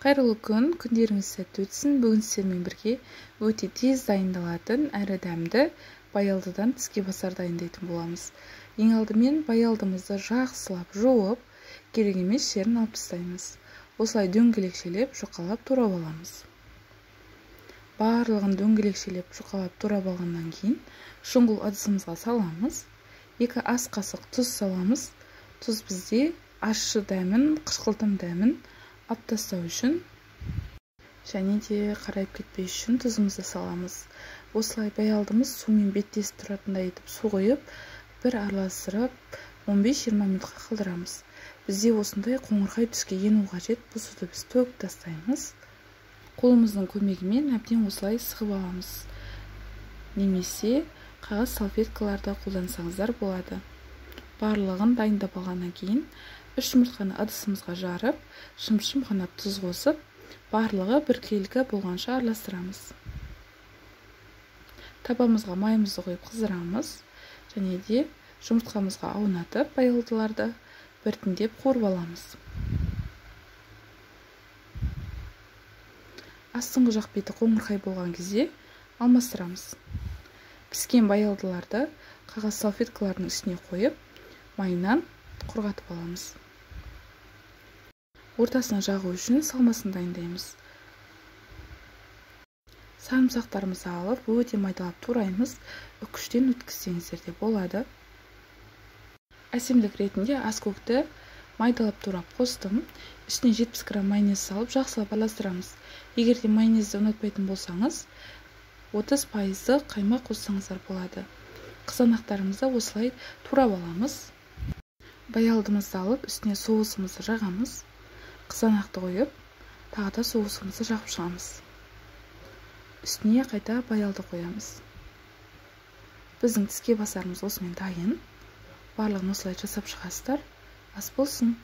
Қайырлы күн, күндеріңіз сәтті өтсін. Бүгін сіздермен бірге өте тез дайындалатын әрі дәмді баялдыдан тіске басар дайындайтын боламыз. Ең алдымен баялдымызды жақсылап жуып, керек емес жерін алып тастаймыз. Осылай дөңгелекшелеп, жұқалап турап аламыз. Барлығын дөңгелекшелеп, жұқалап турап алғаннан кейін шұңғыл ыдысымызға саламыз. 2 ас қасық тұз саламыз. Тұз бізде ащы дәмін, қышқылтым дәмін алып тастау үшін және де қарайып кетпей үшін тұзымызды саламыз. Осылай баялдымыз сумен беттесіп тұратындай етіп су құйып, бір араластырып 15-20 минутқа қалдырамыз. Бізде осындай қоңырқай түске ену қажет. Бұл суды біз төгіп тастаймыз. Қолымыздың көмегімен әбден осылай сығып аламыз. Немесе қағаз салфеткаларды қолдансаңыздар болады. Барлығын дайындап алғаннан кейін 3 жұмыртқаны ыдысымызға жарып, шым-шым ғана тұз қосып, барлығы біркелкі болғанша араластырамыз. Табамызға майымызды қойып қыздырамыз және де жұмыртқамызға аунатып баялдыларды біртіндеп қуырып аламыз. Астыңғы жақ беті қоңырқай болған кезде алмастырамыз. Піскен баялдыларды қағаз салфеткалардың үстіне қойып, майынан құрғатып аламыз. Ортасына жағу үшін салмасын дайындаймыз. Сарымсақтарымызды алып, өте майдалап тураймыз. Үкіштен өткізсеңіздер де болады. Әсемдік ретінде аскөкті майдалап турап қостым. Үстіне 70 грамм майонез салып, жақсылап араластырамыз. Егер де майонезді ұнатпайтын болсаңыз, 30% қаймақ қоссаңыздар болады. Қызанақтарымызды осылай турап аламыз. Баялдымызды алып, үстіне соусымызды жағамыз. Қызанақты қойып, тағы да соусымызды жағып шығамыз. Үстіне қайта баялды қоямыз. Біздің тіске басарымыз осымен дайын. Барлығын осылай жасап шығасыздар. Ас болсын.